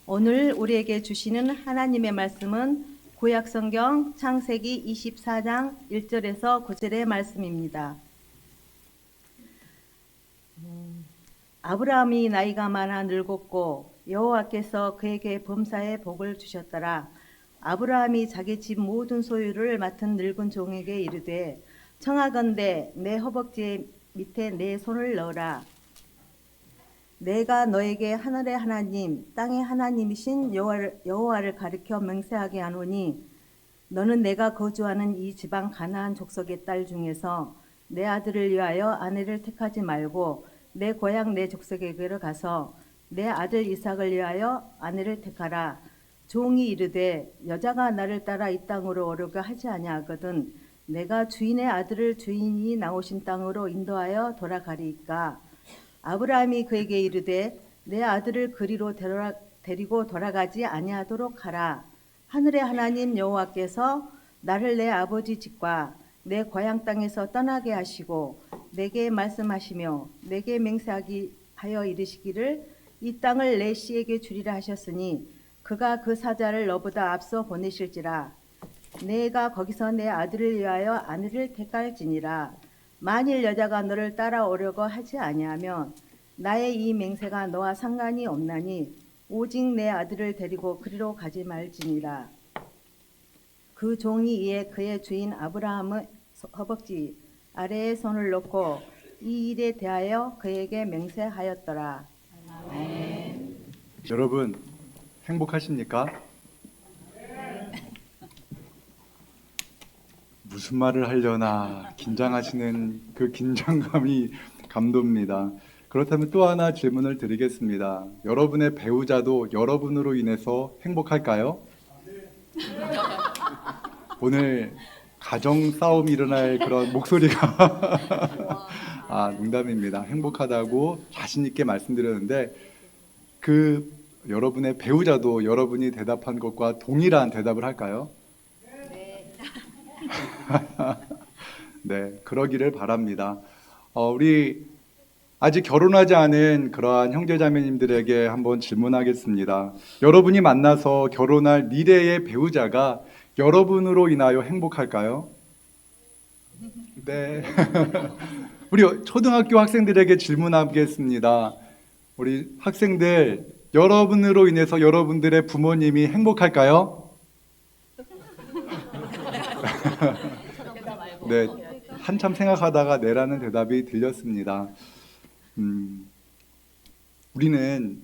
오늘 우리에게 주시는 하나님의 말씀은 구약성경 창세기 24장 1절에서 9절의 말씀입니다. 아브라함이 나이가 많아 늙었고 여호와께서 그에게 범사의 복을 주셨더라. 아브라함이 자기 집 모든 소유를 맡은 늙은 종에게 이르되 청하건대 내 허벅지 밑에 내 손을 넣으라. 내가 너에게 하늘의 하나님 땅의 하나님이신 여호와를 가리켜 맹세하게 하노니 너는 내가 거주하는 이 지방 가나안 족속의 딸 중에서 내 아들을 위하여 아내를 택하지 말고 내 고향 내 족속에게로 가서 내 아들 이삭을 위하여 아내를 택하라. 종이 이르되 여자가 나를 따라 이 땅으로 오려고 하지 아니하거든 내가 주인의 아들을 주인이 나오신 땅으로 인도하여 돌아가리이까. 아브라함이 그에게 이르되 내 아들을 그리로 데리고 돌아가지 아니하도록 하라. 하늘의 하나님 여호와께서 나를 내 아버지 집과 내 고향 땅에서 떠나게 하시고 내게 말씀하시며 내게 맹세하기 하여 이르시기를 이 땅을 내 씨에게 주리라 하셨으니 그가 그 사자를 너보다 앞서 보내실지라. 내가 거기서 내 아들을 위하여 아내를 택할지니라. 만일 여자가 너를 따라오려고 하지 아니하면 나의 이 맹세가 너와 상관이 없나니 오직 내 아들을 데리고 그리로 가지 말지니라. 그 종이 이에 그의 주인 아브라함의 허벅지 아래에 손을 놓고 이 일에 대하여 그에게 맹세하였더라. 아멘. 여러분 행복하십니까? 무슨 말을 하려나 긴장하시는 그 긴장감이 감동입니다. 그렇다면 또 하나 질문을 드리겠습니다. 여러분의 배우자도 여러분으로 인해서 행복할까요? 오늘 가정 싸움이 일어날 그런 목소리가 농담입니다. 행복하다고 자신 있게 말씀드렸는데 그 여러분의 배우자도 여러분이 대답한 것과 동일한 대답을 할까요? 네, 그러기를 바랍니다. 우리 아직 결혼하지 않은 그러한 형제자매님들에게 한번 질문하겠습니다. 여러분이 만나서 결혼할 미래의 배우자가 여러분으로 인하여 행복할까요? 네. 우리 초등학교 학생들에게 질문하겠습니다. 우리 학생들, 여러분으로 인해서 여러분들의 부모님이 행복할까요? 네, 한참 생각하다가 네라는 대답이 들렸습니다. 우리는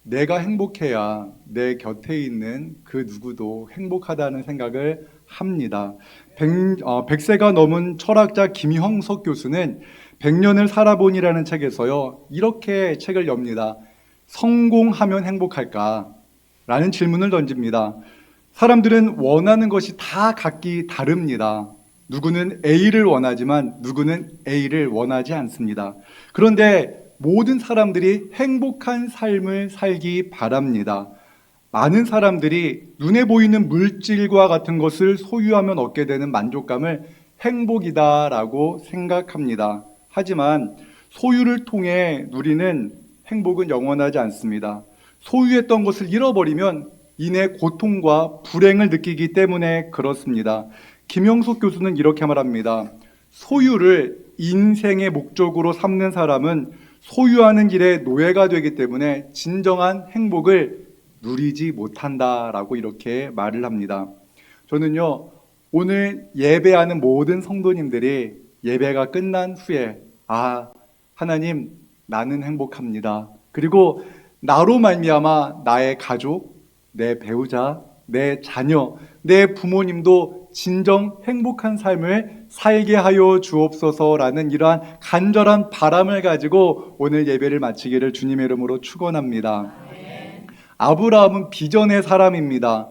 내가 행복해야 내 곁에 있는 그 누구도 행복하다는 생각을 합니다. 100세가 넘은 철학자 김형석 교수는 100년을 살아보니라는 책에서요, 이렇게 책을 엽니다. 성공하면 행복할까? 라는 질문을 던집니다. 사람들은 원하는 것이 다 각기 다릅니다. 누구는 A를 원하지만 누구는 A를 원하지 않습니다. 그런데 모든 사람들이 행복한 삶을 살기 바랍니다. 많은 사람들이 눈에 보이는 물질과 같은 것을 소유하면 얻게 되는 만족감을 행복이다라고 생각합니다. 하지만 소유를 통해 누리는 행복은 영원하지 않습니다. 소유했던 것을 잃어버리면 이내 고통과 불행을 느끼기 때문에 그렇습니다. 김영석 교수는 이렇게 말합니다. 소유를 인생의 목적으로 삼는 사람은 소유하는 길에 노예가 되기 때문에 진정한 행복을 누리지 못한다라고 이렇게 말을 합니다. 저는요, 오늘 예배하는 모든 성도님들이 예배가 끝난 후에 하나님, 나는 행복합니다. 그리고 나로 말미암아 나의 가족, 내 배우자, 내 자녀, 내 부모님도 진정 행복한 삶을 살게 하여 주옵소서라는 이러한 간절한 바람을 가지고 오늘 예배를 마치기를 주님의 이름으로 축원합니다. 아브라함은 비전의 사람입니다.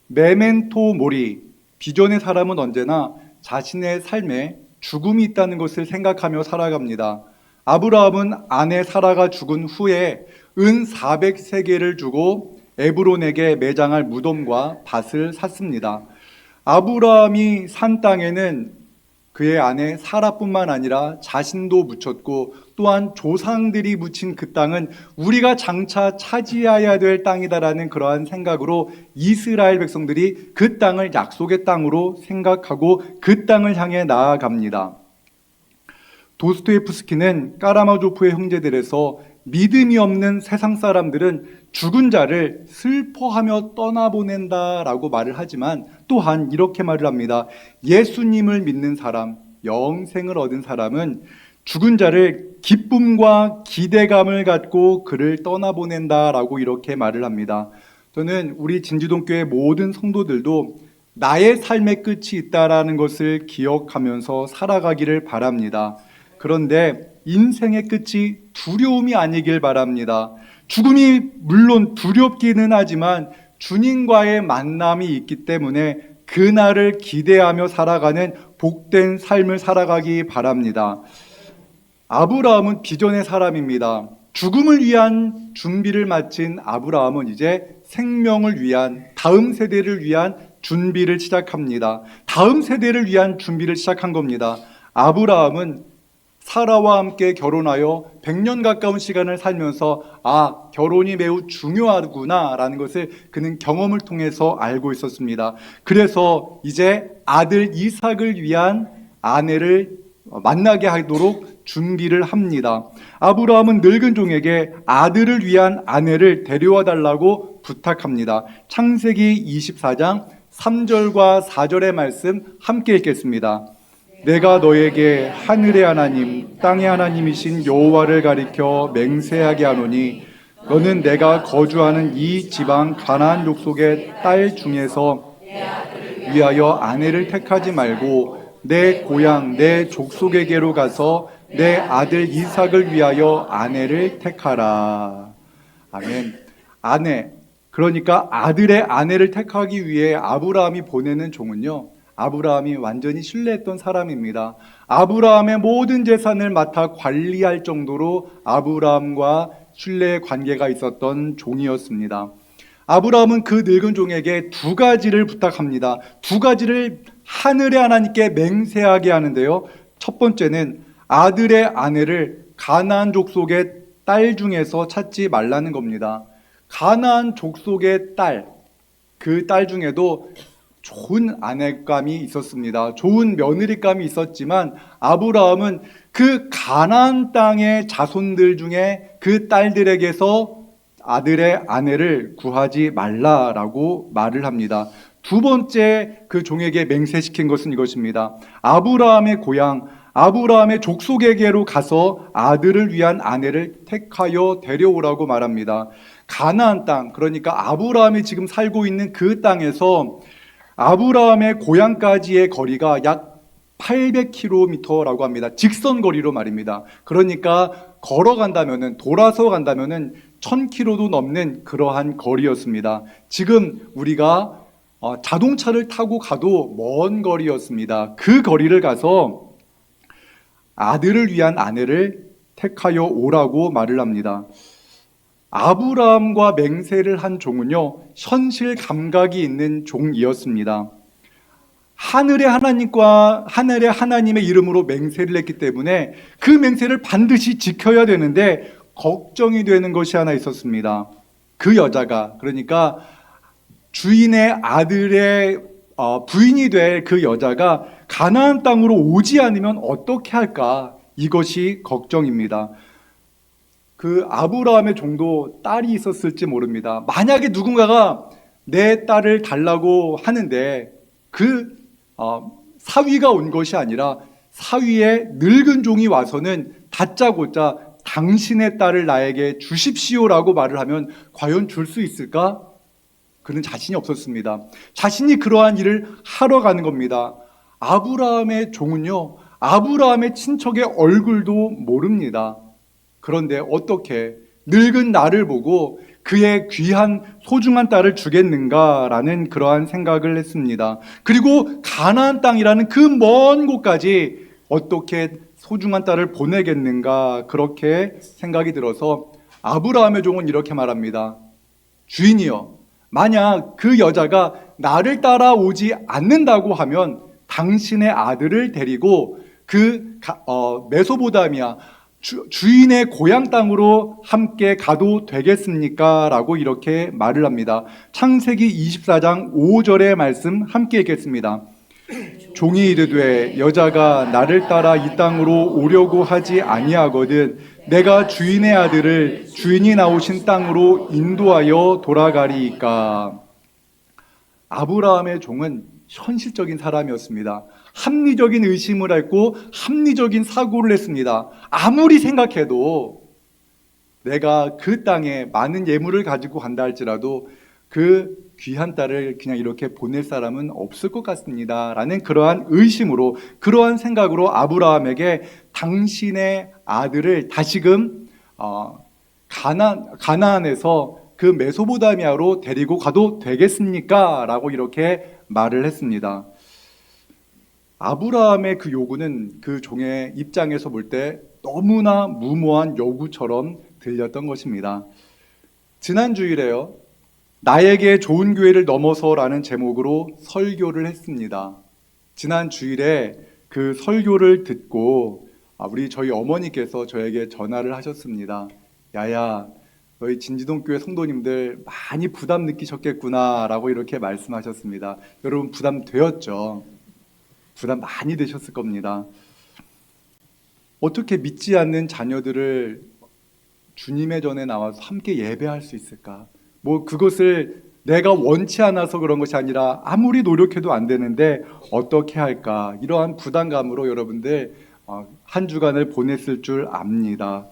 메멘토 모리, 비전의 사람은 언제나 자신의 삶에 죽음이 있다는 것을 생각하며 살아갑니다. 아브라함은 아내 사라가 죽은 후에 은 400세겔을 주고 에브론에게 매장할 무덤과 밭을 샀습니다. 아브라함이 산 땅에는 그의 아내 사라뿐만 아니라 자신도 묻혔고 또한 조상들이 묻힌 그 땅은 우리가 장차 차지해야 될 땅이다라는 그러한 생각으로 이스라엘 백성들이 그 땅을 약속의 땅으로 생각하고 그 땅을 향해 나아갑니다. 도스토예프스키는 까라마조프의 형제들에서 믿음이 없는 세상 사람들은 죽은 자를 슬퍼하며 떠나보낸다라고 말을 하지만 또한 이렇게 말을 합니다. 예수님을 믿는 사람, 영생을 얻은 사람은 죽은 자를 기쁨과 기대감을 갖고 그를 떠나보낸다라고 이렇게 말을 합니다. 저는 우리 진지동교회 모든 성도들도 나의 삶의 끝이 있다라는 것을 기억하면서 살아가기를 바랍니다. 그런데 인생의 끝이 두려움이 아니길 바랍니다. 죽음이 물론 두렵기는 하지만 주님과의 만남이 있기 때문에 그날을 기대하며 살아가는 복된 삶을 살아가기 바랍니다. 아브라함은 비전의 사람입니다. 죽음을 위한 준비를 마친 아브라함은 이제 생명을 위한, 다음 세대를 위한 준비를 시작합니다. 다음 세대를 위한 준비를 시작한 겁니다. 아브라함은 사라와 함께 결혼하여 100년 가까운 시간을 살면서 결혼이 매우 중요하구나 라는 것을 그는 경험을 통해서 알고 있었습니다. 그래서 이제 아들 이삭을 위한 아내를 만나게 하도록 준비를 합니다. 아브라함은 늙은 종에게 아들을 위한 아내를 데려와 달라고 부탁합니다. 창세기 24장 3절과 4절의 말씀 함께 읽겠습니다. 내가 너에게 하늘의 하나님, 땅의 하나님이신 여호와를 가리켜 맹세하게 하노니 너는 내가 거주하는 이 지방 가나안 족속의 딸 중에서 위하여 아내를 택하지 말고 내 고향 내 족속에게로 가서 내 아들 이삭을 위하여 아내를 택하라. 아멘. 아내, 그러니까 아들의 아내를 택하기 위해 아브라함이 보내는 종은요, 아브라함이 완전히 신뢰했던 사람입니다. 아브라함의 모든 재산을 맡아 관리할 정도로 아브라함과 신뢰의 관계가 있었던 종이었습니다. 아브라함은 그 늙은 종에게 두 가지를 부탁합니다. 두 가지를 하늘의 하나님께 맹세하게 하는데요. 첫 번째는 아들의 아내를 가나안 족속의 딸 중에서 찾지 말라는 겁니다. 가나안 족속의 딸, 그 딸 중에도 좋은 아내감이 있었습니다. 좋은 며느리감이 있었지만 아브라함은 그 가나안 땅의 자손들 중에 그 딸들에게서 아들의 아내를 구하지 말라라고 말을 합니다. 두 번째 그 종에게 맹세시킨 것은 이것입니다. 아브라함의 고향, 아브라함의 족속에게로 가서 아들을 위한 아내를 택하여 데려오라고 말합니다. 가나안 땅, 그러니까 아브라함이 지금 살고 있는 그 땅에서 아브라함의 고향까지의 거리가 약 800km라고 합니다. 직선 거리로 말입니다. 그러니까 걸어간다면은, 돌아서 간다면은 1000km도 넘는 그러한 거리였습니다. 지금 우리가 자동차를 타고 가도 먼 거리였습니다. 그 거리를 가서 아들을 위한 아내를 택하여 오라고 말을 합니다. 아브라함과 맹세를 한 종은요, 현실 감각이 있는 종이었습니다. 하늘의 하나님의 이름으로 맹세를 했기 때문에 그 맹세를 반드시 지켜야 되는데 걱정이 되는 것이 하나 있었습니다. 그 여자가, 그러니까 주인의 아들의 부인이 될 그 여자가 가나안 땅으로 오지 않으면 어떻게 할까? 이것이 걱정입니다. 그 아브라함의 종도 딸이 있었을지 모릅니다. 만약에 누군가가 내 딸을 달라고 하는데 그 사위가 온 것이 아니라 사위의 늙은 종이 와서는 다짜고짜 당신의 딸을 나에게 주십시오라고 말을 하면 과연 줄 수 있을까? 그는 자신이 없었습니다. 자신이 그러한 일을 하러 가는 겁니다. 아브라함의 종은요, 아브라함의 친척의 얼굴도 모릅니다. 그런데 어떻게 늙은 나를 보고 그의 귀한 소중한 딸을 주겠는가라는 그러한 생각을 했습니다. 그리고 가나안 땅이라는 그 먼 곳까지 어떻게 소중한 딸을 보내겠는가, 그렇게 생각이 들어서 아브라함의 종은 이렇게 말합니다. 주인이여, 만약 그 여자가 나를 따라오지 않는다고 하면 당신의 아들을 데리고 그 메소포타미아, 주인의 고향 땅으로 함께 가도 되겠습니까? 라고 이렇게 말을 합니다. 창세기 24장 5절의 말씀 함께 읽겠습니다. 종이 이르되 여자가 나를 따라 이 땅으로 오려고 하지 아니하거든 내가 주인의 아들을 주인이 나오신 땅으로 인도하여 돌아가리이까. 아브라함의 종은 현실적인 사람이었습니다. 합리적인 의심을 했고 합리적인 사고를 했습니다. 아무리 생각해도 내가 그 땅에 많은 예물을 가지고 간다 할지라도 그 귀한 딸을 그냥 이렇게 보낼 사람은 없을 것 같습니다. 라는 그러한 의심으로, 그러한 생각으로 아브라함에게 당신의 아들을 다시금 가나안에서 그 메소포타미아로 데리고 가도 되겠습니까? 라고 이렇게 말을 했습니다. 아브라함의 그 요구는 그 종의 입장에서 볼 때 너무나 무모한 요구처럼 들렸던 것입니다. 지난 주일에요, 나에게 좋은 교회를 넘어서라는 제목으로 설교를 했습니다. 지난 주일에 그 설교를 듣고 저희 어머니께서 저에게 전화를 하셨습니다. 야야, 너희 진지동교회 성도님들 많이 부담 느끼셨겠구나 라고 이렇게 말씀하셨습니다. 여러분 부담 되었죠? 부담 많이 되셨을 겁니다. 어떻게 믿지 않는 자녀들을 주님의 전에 나와서 함께 예배할 수 있을까? 그것을 내가 원치 않아서 그런 것이 아니라 아무리 노력해도 안 되는데 어떻게 할까? 이러한 부담감으로 여러분들 한 주간을 보냈을 줄 압니다.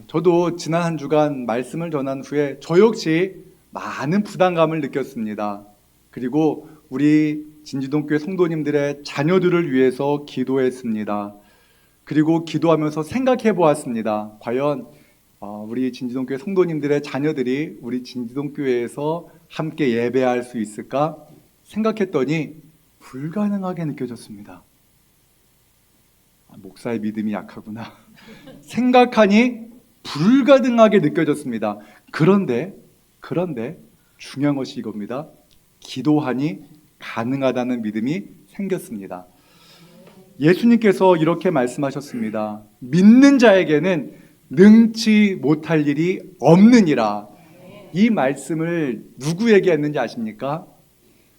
저도 지난 한 주간 말씀을 전한 후에 저 역시 많은 부담감을 느꼈습니다. 그리고 우리 진지동교회 성도님들의 자녀들을 위해서 기도했습니다. 그리고 기도하면서 생각해 보았습니다. 과연 우리 진지동교회 성도님들의 자녀들이 우리 진지동교회에서 함께 예배할 수 있을까 생각했더니 불가능하게 느껴졌습니다. 목사의 믿음이 약하구나. 생각하니 불가능하게 느껴졌습니다. 그런데 중요한 것이 이겁니다. 기도하니 가능하다는 믿음이 생겼습니다. 예수님께서 이렇게 말씀하셨습니다. 믿는 자에게는 능치 못할 일이 없느니라. 이 말씀을 누구에게 했는지 아십니까?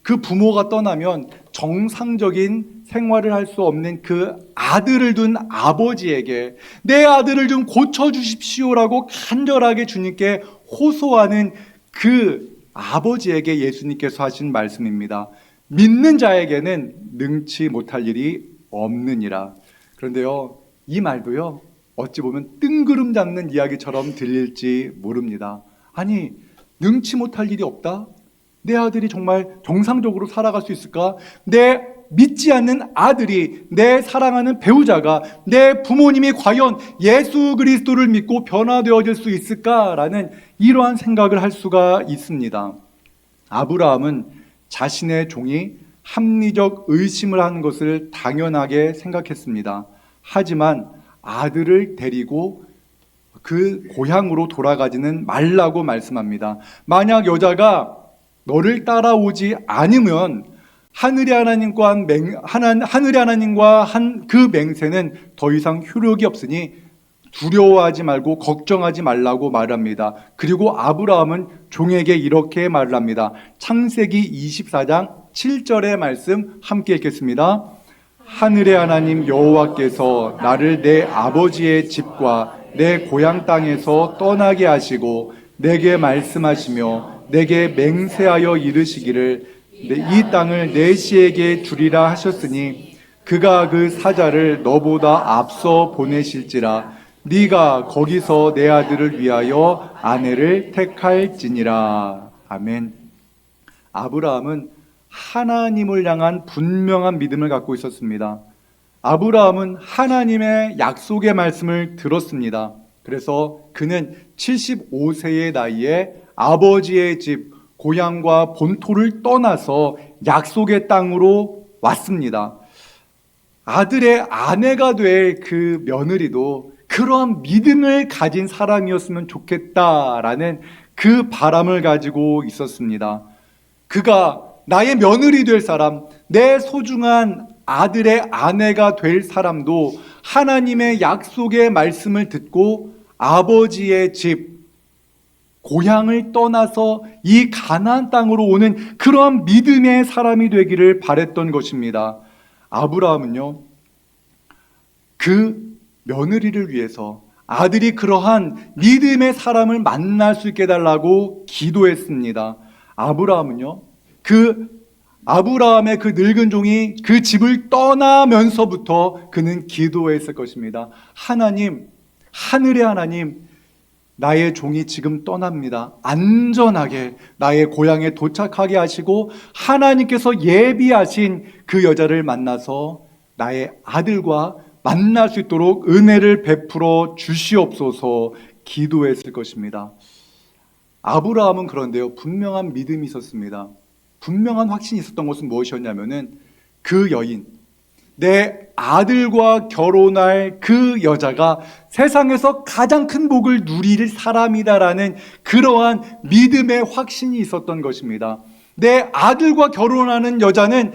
그 부모가 떠나면 정상적인 생활을 할 수 없는 그 아들을 둔 아버지에게 내 아들을 좀 고쳐주십시오라고 간절하게 주님께 호소하는 그 아버지에게 예수님께서 하신 말씀입니다. 믿는 자에게는 능치 못할 일이 없느니라. 그런데요, 이 말도요, 어찌 보면 뜬구름 잡는 이야기처럼 들릴지 모릅니다. 아니, 능치 못할 일이 없다? 내 아들이 정말 정상적으로 살아갈 수 있을까? 내 믿지 않는 아들이, 내 사랑하는 배우자가, 내 부모님이 과연 예수 그리스도를 믿고 변화되어질 수 있을까라는 이러한 생각을 할 수가 있습니다. 아브라함은 자신의 종이 합리적 의심을 하는 것을 당연하게 생각했습니다. 하지만 아들을 데리고 그 고향으로 돌아가지는 말라고 말씀합니다. 만약 여자가 너를 따라오지 않으면 하늘의 하나님과 한 그 맹세는 더 이상 효력이 없으니 두려워하지 말고 걱정하지 말라고 말합니다. 그리고 아브라함은 종에게 이렇게 말을 합니다. 창세기 24장 7절의 말씀 함께 읽겠습니다. 하늘의 하나님 여호와께서 나를 내 아버지의 집과 내 고향 땅에서 떠나게 하시고 내게 말씀하시며 내게 맹세하여 이르시기를 이 땅을 내 씨에게 주리라 하셨으니 그가 그 사자를 너보다 앞서 보내실지라 네가 거기서 내 아들을 위하여 아내를 택할지니라. 아멘. 아브라함은 하나님을 향한 분명한 믿음을 갖고 있었습니다. 아브라함은 하나님의 약속의 말씀을 들었습니다. 그래서 그는 75세의 나이에 아버지의 집, 고향과 본토를 떠나서 약속의 땅으로 왔습니다. 아들의 아내가 될 그 며느리도 그러한 믿음을 가진 사람이었으면 좋겠다라는 그 바람을 가지고 있었습니다. 그가 나의 며느리 될 사람, 내 소중한 아들의 아내가 될 사람도 하나님의 약속의 말씀을 듣고 아버지의 집, 고향을 떠나서 이 가나안 땅으로 오는 그러한 믿음의 사람이 되기를 바랬던 것입니다. 아브라함은요, 그 며느리를 위해서 아들이 그러한 믿음의 사람을 만날 수 있게 해달라고 기도했습니다. 아브라함은요, 아브라함의 그 늙은 종이 그 집을 떠나면서부터 그는 기도했을 것입니다. 하나님, 하늘의 하나님, 나의 종이 지금 떠납니다. 안전하게 나의 고향에 도착하게 하시고 하나님께서 예비하신 그 여자를 만나서 나의 아들과 만날 수 있도록 은혜를 베풀어 주시옵소서 기도했을 것입니다. 아브라함은 그런데요, 분명한 믿음이 있었습니다. 분명한 확신이 있었던 것은 무엇이었냐면은 그 여인, 내 아들과 결혼할 그 여자가 세상에서 가장 큰 복을 누릴 사람이다라는 그러한 믿음의 확신이 있었던 것입니다. 내 아들과 결혼하는 여자는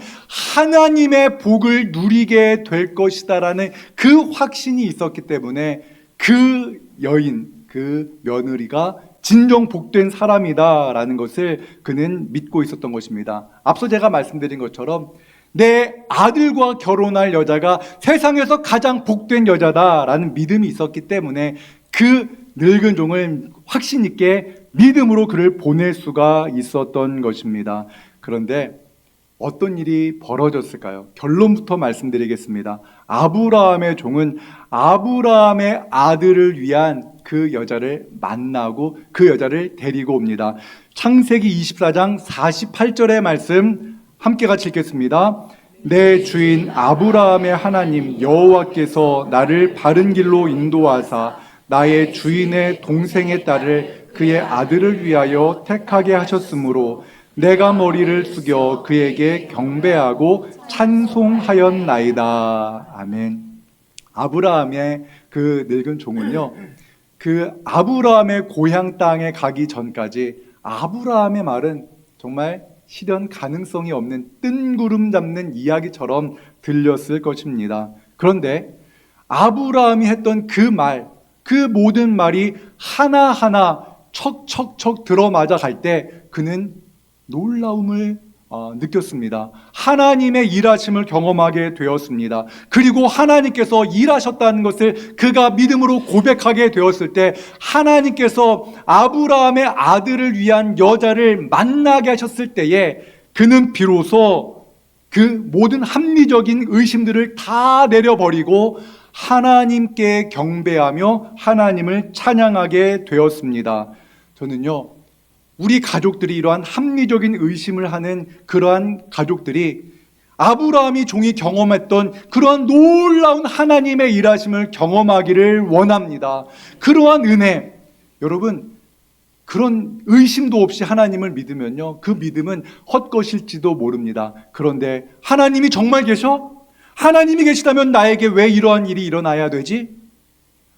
하나님의 복을 누리게 될 것이다라는 그 확신이 있었기 때문에 그 여인, 그 며느리가 진정 복된 사람이다라는 것을 그는 믿고 있었던 것입니다. 앞서 제가 말씀드린 것처럼 내 아들과 결혼할 여자가 세상에서 가장 복된 여자다라는 믿음이 있었기 때문에 그 늙은 종을 확신 있게 믿음으로 그를 보낼 수가 있었던 것입니다. 그런데 어떤 일이 벌어졌을까요? 결론부터 말씀드리겠습니다. 아브라함의 종은 아브라함의 아들을 위한 그 여자를 만나고 그 여자를 데리고 옵니다. 창세기 24장 48절의 말씀 함께 같이 읽겠습니다. 내 주인 아브라함의 하나님 여호와께서 나를 바른 길로 인도하사 나의 주인의 동생의 딸을 그의 아들을 위하여 택하게 하셨으므로 내가 머리를 숙여 그에게 경배하고 찬송하였나이다. 아멘. 아브라함의 그 늙은 종은요, 그 아브라함의 고향 땅에 가기 전까지 아브라함의 말은 정말 실현 가능성이 없는 뜬구름 잡는 이야기처럼 들렸을 것입니다. 그런데 아브라함이 했던 그 말, 그 모든 말이 하나하나 척척척 들어맞아 갈 때 그는 놀라움을 느꼈습니다. 하나님의 일하심을 경험하게 되었습니다. 그리고 하나님께서 일하셨다는 것을 그가 믿음으로 고백하게 되었을 때 하나님께서 아브라함의 아들을 위한 여자를 만나게 하셨을 때에 그는 비로소 그 모든 합리적인 의심들을 다 내려버리고 하나님께 경배하며 하나님을 찬양하게 되었습니다. 저는요, 우리 가족들이 이러한 합리적인 의심을 하는 그러한 가족들이 아브라함이 종이 경험했던 그러한 놀라운 하나님의 일하심을 경험하기를 원합니다. 그러한 은혜, 여러분, 그런 의심도 없이 하나님을 믿으면요, 그 믿음은 헛것일지도 모릅니다. 그런데 하나님이 정말 계셔? 하나님이 계시다면 나에게 왜 이러한 일이 일어나야 되지?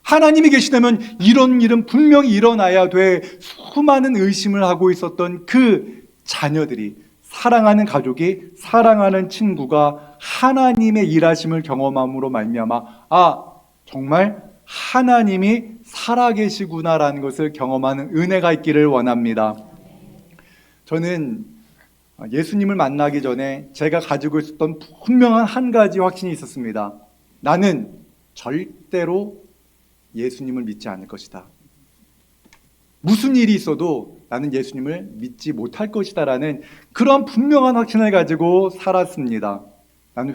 하나님이 계시다면 이런 일은 분명히 일어나야 돼. 수많은 의심을 하고 있었던 그 자녀들이, 사랑하는 가족이, 사랑하는 친구가 하나님의 일하심을 경험함으로 말미암아 정말 하나님이 살아계시구나라는 것을 경험하는 은혜가 있기를 원합니다. 저는 예수님을 만나기 전에 제가 가지고 있었던 분명한 한 가지 확신이 있었습니다. 나는 절대로 예수님을 믿지 않을 것이다. 무슨 일이 있어도 나는 예수님을 믿지 못할 것이다 라는 그런 분명한 확신을 가지고 살았습니다. 나는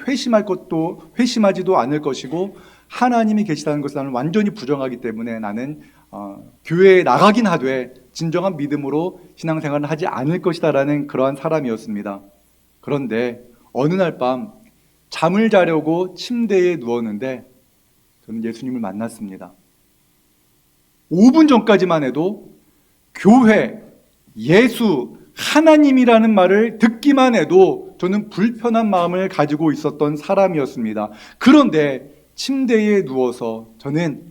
회심하지도 않을 것이고 하나님이 계시다는 것을 나는 완전히 부정하기 때문에 나는 교회에 나가긴 하되 진정한 믿음으로 신앙생활을 하지 않을 것이다 라는 그러한 사람이었습니다. 그런데 어느 날 밤 잠을 자려고 침대에 누웠는데 저는 예수님을 만났습니다. 5분 전까지만 해도 교회, 예수, 하나님이라는 말을 듣기만 해도 저는 불편한 마음을 가지고 있었던 사람이었습니다. 그런데 침대에 누워서 저는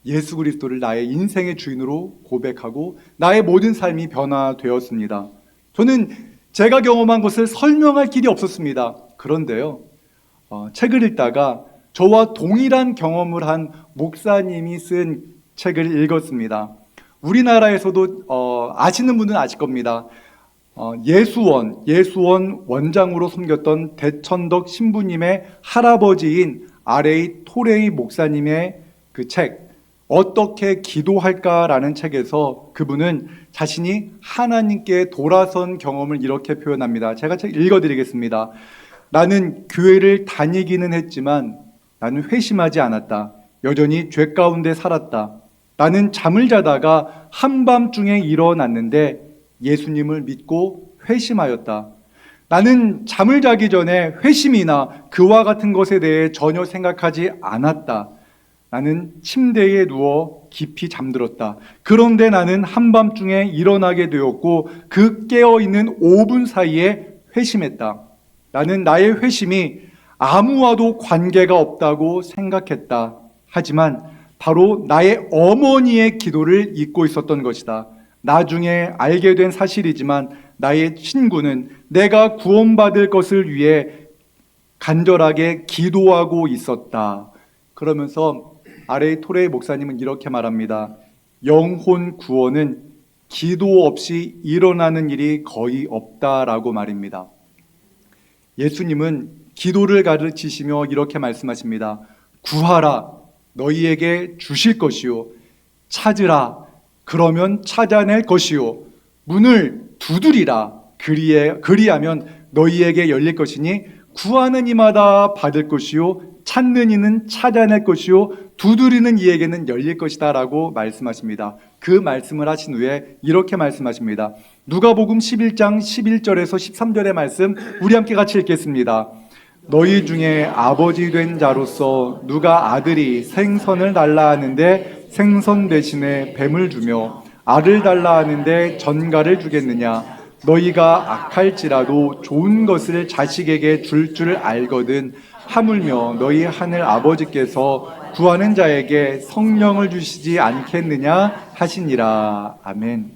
예수 그리스도를 나의 인생의 주인으로 고백하고 나의 모든 삶이 변화되었습니다. 저는 제가 경험한 것을 설명할 길이 없었습니다. 그런데요, 책을 읽다가 저와 동일한 경험을 한 목사님이 쓴 책을 읽었습니다. 우리나라에서도 아시는 분은 아실 겁니다. 예수원 원장으로 섬겼던 대천덕 신부님의 할아버지인 R.A. 토레이 목사님의 그 책, 어떻게 기도할까라는 책에서 그분은 자신이 하나님께 돌아선 경험을 이렇게 표현합니다. 제가 책 읽어드리겠습니다. 나는 교회를 다니기는 했지만 나는 회심하지 않았다. 여전히 죄 가운데 살았다. 나는 잠을 자다가 한밤중에 일어났는데 예수님을 믿고 회심하였다. 나는 잠을 자기 전에 회심이나 그와 같은 것에 대해 전혀 생각하지 않았다. 나는 침대에 누워 깊이 잠들었다. 그런데 나는 한밤중에 일어나게 되었고 그 깨어있는 5분 사이에 회심했다. 나는 나의 회심이 아무와도 관계가 없다고 생각했다. 하지만 바로 나의 어머니의 기도를 잊고 있었던 것이다. 나중에 알게 된 사실이지만 나의 친구는 내가 구원받을 것을 위해 간절하게 기도하고 있었다. 그러면서 R.A. 토레이 목사님은 이렇게 말합니다. 영혼 구원은 기도 없이 일어나는 일이 거의 없다라고 말입니다. 예수님은 기도를 가르치시며 이렇게 말씀하십니다. 구하라, 너희에게 주실 것이요. 찾으라, 그러면 찾아낼 것이요. 문을 두드리라, 그리하면 너희에게 열릴 것이니 구하는 이마다 받을 것이요. 찾는 이는 찾아낼 것이요. 두드리는 이에게는 열릴 것이다 라고 말씀하십니다. 그 말씀을 하신 후에 이렇게 말씀하십니다. 누가복음 11장 11절에서 13절의 말씀 우리 함께 같이 읽겠습니다. 너희 중에 아버지 된 자로서 누가 아들이 생선을 달라 하는데 생선 대신에 뱀을 주며 알을 달라 하는데 전갈을 주겠느냐. 너희가 악할지라도 좋은 것을 자식에게 줄 줄 알거든. 하물며 너희 하늘 아버지께서 구하는 자에게 성령을 주시지 않겠느냐 하시니라. 아멘.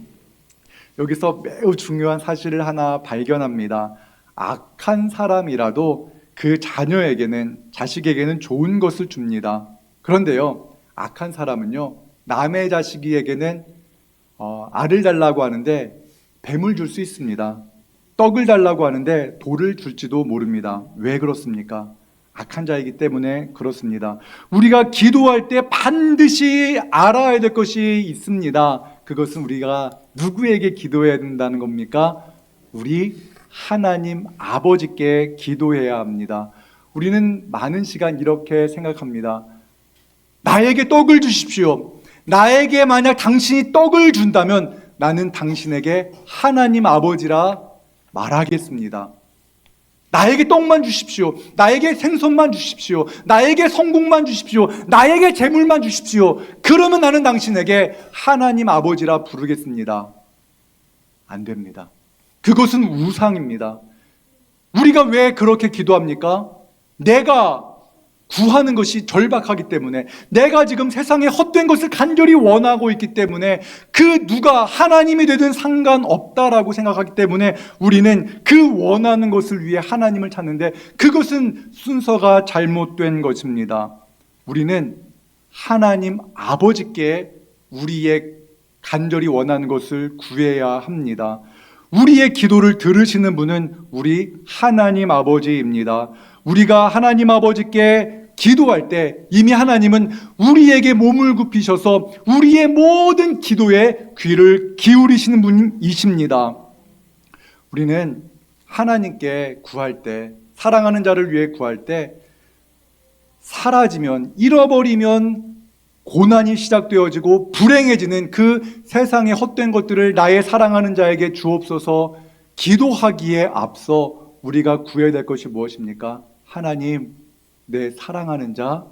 여기서 매우 중요한 사실을 하나 발견합니다. 악한 사람이라도 그 자녀에게는, 자식에게는 좋은 것을 줍니다. 그런데요, 악한 사람은요, 남의 자식에게는 알을 달라고 하는데 뱀을 줄 수 있습니다. 떡을 달라고 하는데 돌을 줄지도 모릅니다. 왜 그렇습니까? 악한 자이기 때문에 그렇습니다. 우리가 기도할 때 반드시 알아야 될 것이 있습니다. 그것은 우리가 누구에게 기도해야 된다는 겁니까? 우리 하나님 아버지께 기도해야 합니다. 우리는 많은 시간 이렇게 생각합니다. 나에게 떡을 주십시오. 나에게 만약 당신이 떡을 준다면 나는 당신에게 하나님 아버지라 말하겠습니다. 나에게 떡만 주십시오. 나에게 생선만 주십시오. 나에게 성공만 주십시오. 나에게 재물만 주십시오. 그러면 나는 당신에게 하나님 아버지라 부르겠습니다. 안 됩니다. 그것은 우상입니다. 우리가 왜 그렇게 기도합니까? 내가 구하는 것이 절박하기 때문에, 내가 지금 세상에 헛된 것을 간절히 원하고 있기 때문에, 그 누가 하나님이 되든 상관없다라고 생각하기 때문에 우리는 그 원하는 것을 위해 하나님을 찾는데 그것은 순서가 잘못된 것입니다. 우리는 하나님 아버지께 우리의 간절히 원하는 것을 구해야 합니다. 우리의 기도를 들으시는 분은 우리 하나님 아버지입니다. 우리가 하나님 아버지께 기도할 때 이미 하나님은 우리에게 몸을 굽히셔서 우리의 모든 기도에 귀를 기울이시는 분이십니다. 우리는 하나님께 구할 때, 사랑하는 자를 위해 구할 때 사라지면, 잃어버리면 고난이 시작되어지고 불행해지는 그 세상의 헛된 것들을 나의 사랑하는 자에게 주옵소서. 기도하기에 앞서 우리가 구해야 될 것이 무엇입니까? 하나님, 내 사랑하는 자,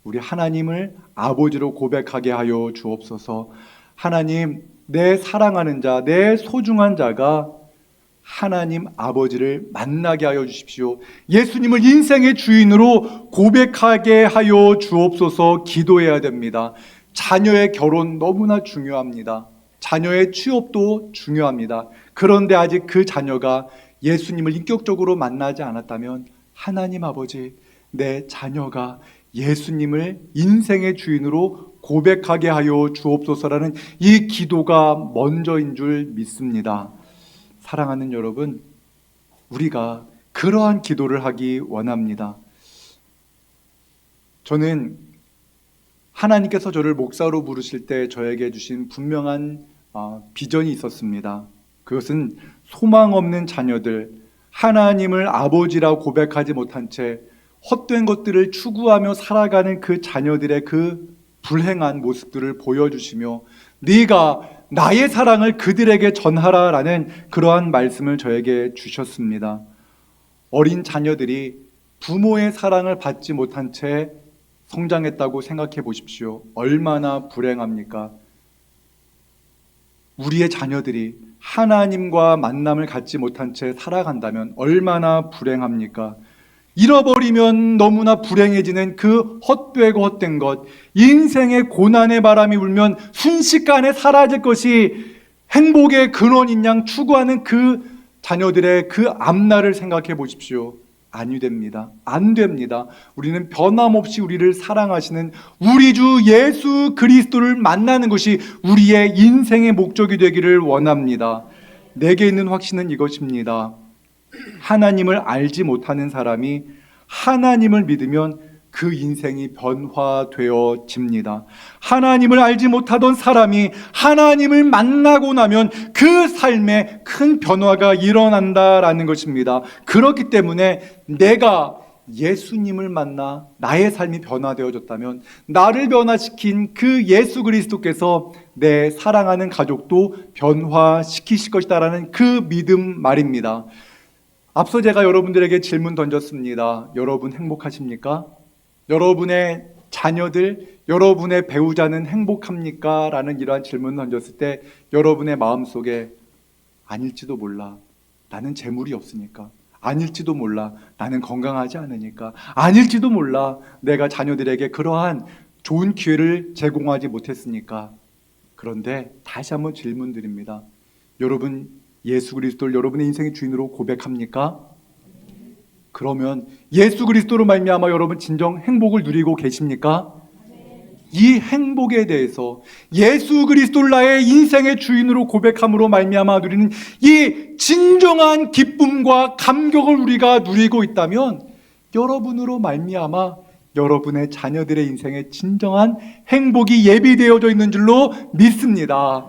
우리 하나님을 아버지로 고백하게 하여 주옵소서. 하나님, 내 사랑하는 자, 내 소중한 자가 하나님 아버지를 만나게 하여 주십시오. 예수님을 인생의 주인으로 고백하게 하여 주옵소서. 기도해야 됩니다. 자녀의 결혼 너무나 중요합니다. 자녀의 취업도 중요합니다. 그런데 아직 그 자녀가 예수님을 인격적으로 만나지 않았다면 하나님 아버지, 내 자녀가 예수님을 인생의 주인으로 고백하게 하여 주옵소서라는 이 기도가 먼저인 줄 믿습니다. 사랑하는 여러분, 우리가 그러한 기도를 하기 원합니다. 저는 하나님께서 저를 목사로 부르실 때 저에게 주신 분명한 비전이 있었습니다. 그것은 소망 없는 자녀들, 하나님을 아버지라 고백하지 못한 채 헛된 것들을 추구하며 살아가는 그 자녀들의 그 불행한 모습들을 보여주시며 네가 나의 사랑을 그들에게 전하라라는 그러한 말씀을 저에게 주셨습니다. 어린 자녀들이 부모의 사랑을 받지 못한 채 성장했다고 생각해 보십시오. 얼마나 불행합니까? 우리의 자녀들이 하나님과 만남을 갖지 못한 채 살아간다면 얼마나 불행합니까? 잃어버리면 너무나 불행해지는 그 헛되고 헛된 것, 인생의 고난의 바람이 불면 순식간에 사라질 것이 행복의 근원인 양 추구하는 그 자녀들의 그 앞날을 생각해 보십시오. 아니 됩니다. 안 됩니다. 우리는 변함없이 우리를 사랑하시는 우리 주 예수 그리스도를 만나는 것이 우리의 인생의 목적이 되기를 원합니다. 내게 있는 확신은 이것입니다. 하나님을 알지 못하는 사람이 하나님을 믿으면 그 인생이 변화되어집니다. 하나님을 알지 못하던 사람이 하나님을 만나고 나면 그 삶에 큰 변화가 일어난다라는 것입니다. 그렇기 때문에 내가 예수님을 만나 나의 삶이 변화되어졌다면 나를 변화시킨 그 예수 그리스도께서 내 사랑하는 가족도 변화시키실 것이다라는 그 믿음 말입니다. 앞서 제가 여러분들에게 질문 던졌습니다. 여러분 행복하십니까? 여러분의 자녀들, 여러분의 배우자는 행복합니까? 라는 이러한 질문을 던졌을 때 여러분의 마음속에 아닐지도 몰라. 나는 재물이 없으니까. 아닐지도 몰라. 나는 건강하지 않으니까. 아닐지도 몰라. 내가 자녀들에게 그러한 좋은 기회를 제공하지 못했으니까. 그런데 다시 한번 질문 드립니다. 여러분 예수 그리스도를 여러분의 인생의 주인으로 고백합니까? 그러면 예수 그리스도로 말미암아 여러분 진정 행복을 누리고 계십니까? 이 행복에 대해서 예수 그리스도를 나의 인생의 주인으로 고백함으로 말미암아 누리는 이 진정한 기쁨과 감격을 우리가 누리고 있다면 여러분으로 말미암아 여러분의 자녀들의 인생에 진정한 행복이 예비되어져 있는 줄로 믿습니다.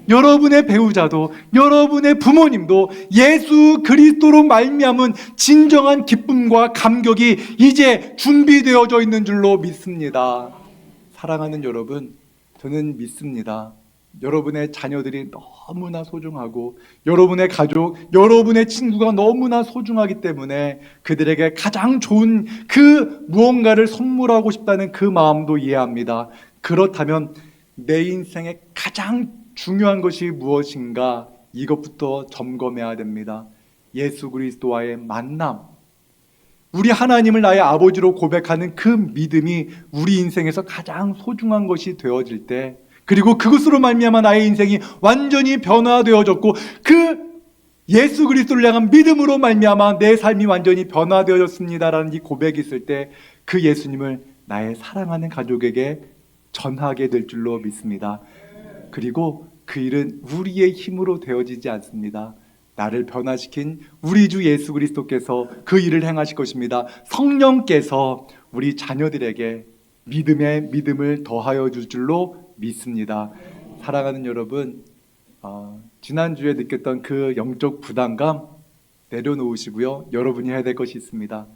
여러분의 배우자도 여러분의 부모님도 예수 그리스도로 말미암은 진정한 기쁨과 감격이 이제 준비되어져 있는 줄로 믿습니다. 사랑하는 여러분, 저는 믿습니다. 여러분의 자녀들이 너무나 소중하고 여러분의 가족, 여러분의 친구가 너무나 소중하기 때문에 그들에게 가장 좋은 그 무언가를 선물하고 싶다는 그 마음도 이해합니다. 그렇다면 내 인생에 가장 중요한 것이 무엇인가 이것부터 점검해야 됩니다. 예수 그리스도와의 만남, 우리 하나님을 나의 아버지로 고백하는 그 믿음이 우리 인생에서 가장 소중한 것이 되어질 때, 그리고 그것으로 말미암아 나의 인생이 완전히 변화되어졌고 그 예수 그리스도를 향한 믿음으로 말미암아 내 삶이 완전히 변화되어졌습니다라는 이 고백이 있을 때 그 예수님을 나의 사랑하는 가족에게 전하게 될 줄로 믿습니다. 그리고 그 일은 우리의 힘으로 되어지지 않습니다. 나를 변화시킨 우리 주 예수 그리스도께서 그 일을 행하실 것입니다. 성령께서 우리 자녀들에게 믿음에 믿음을 더하여 줄 줄로 믿습니다. 사랑하는 여러분, 지난주에 느꼈던 그 영적 부담감 내려놓으시고요. 여러분이 해야 될 것이 있습니다.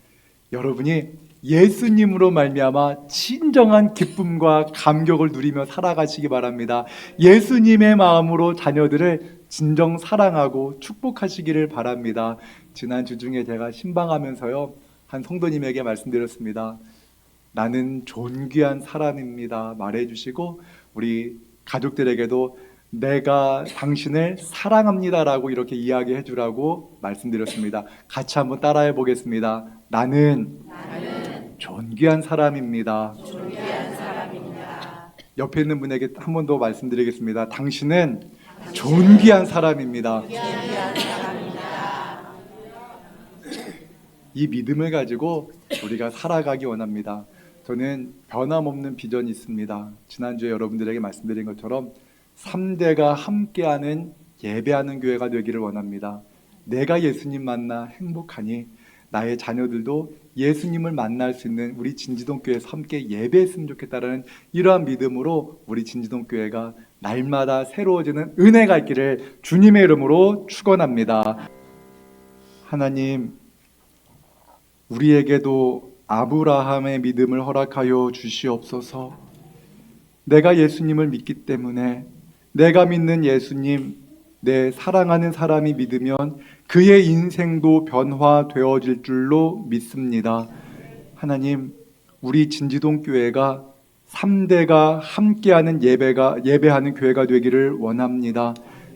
여러분이 예수님으로 말미암아 진정한 기쁨과 감격을 누리며 살아가시기 바랍니다. 예수님의 마음으로 자녀들을 진정 사랑하고 축복하시기를 바랍니다. 지난주 중에 제가 신방하면서요, 한 성도님에게 말씀드렸습니다. 나는 존귀한 사람입니다 말해주시고 우리 가족들에게도 내가 당신을 사랑합니다라고 이렇게 이야기해 주라고 말씀드렸습니다. 같이 한번 따라해 보겠습니다. 나는 존귀한 사람입니다. 옆에 있는 분에게 한 번 더 말씀드리겠습니다. 당신은 존귀한 사람입니다. 이 믿음을 가지고 우리가 살아가기 원합니다. 저는 변함없는 비전이 있습니다. 지난주에 여러분들에게 말씀드린 것처럼 3대가 함께하는 예배하는 교회가 되기를 원합니다. 내가 예수님 만나 행복하니 나의 자녀들도 예수님을 만날 수 있는 우리 진지동교회에서 함께 예배했으면 좋겠다는 이러한 믿음으로 우리 진지동교회가 날마다 새로워지는 은혜가 있기를 주님의 이름으로 축원합니다. 하나님, 우리에게도 아브라함의 믿음을 허락하여 주시옵소서. 내가 예수님을 믿기 때문에 내가 믿는 예수님, 내 사랑하는 사람이 믿으면 그의 인생도 변화되어질 줄로 믿습니다. 하나님, 우리 진지동교회가 3대가 함께하는 예배하는 교회가 되기를 원합니다.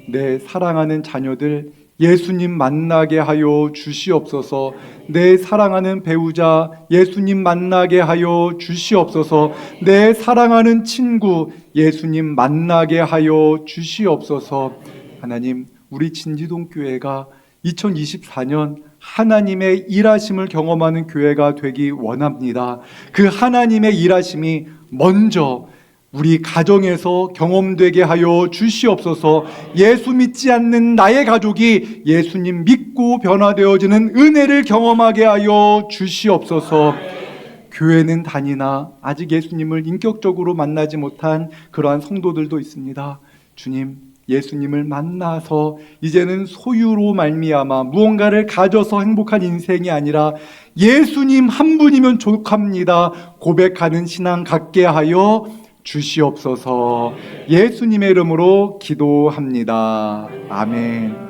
내 사랑하는 자녀들 예수님 만나게 하여 주시옵소서. 내 사랑하는 배우자 예수님 만나게 하여 주시옵소서. 내 사랑하는 친구 예수님 만나게 하여 주시옵소서. 하나님, 우리 진지동교회가 2024년 하나님의 일하심을 경험하는 교회가 되기 원합니다. 그 하나님의 일하심이 먼저 우리 가정에서 경험되게 하여 주시옵소서. 예수 믿지 않는 나의 가족이 예수님 믿고 변화되어지는 은혜를 경험하게 하여 주시옵소서. 교회는 다니나 아직 예수님을 인격적으로 만나지 못한 그러한 성도들도 있습니다. 주님, 예수님을 만나서 이제는 소유로 말미암아 무언가를 가져서 행복한 인생이 아니라 예수님 한 분이면 족합니다 고백하는 신앙 갖게 하여 주시옵소서. 예수님의 이름으로 기도합니다. 아멘.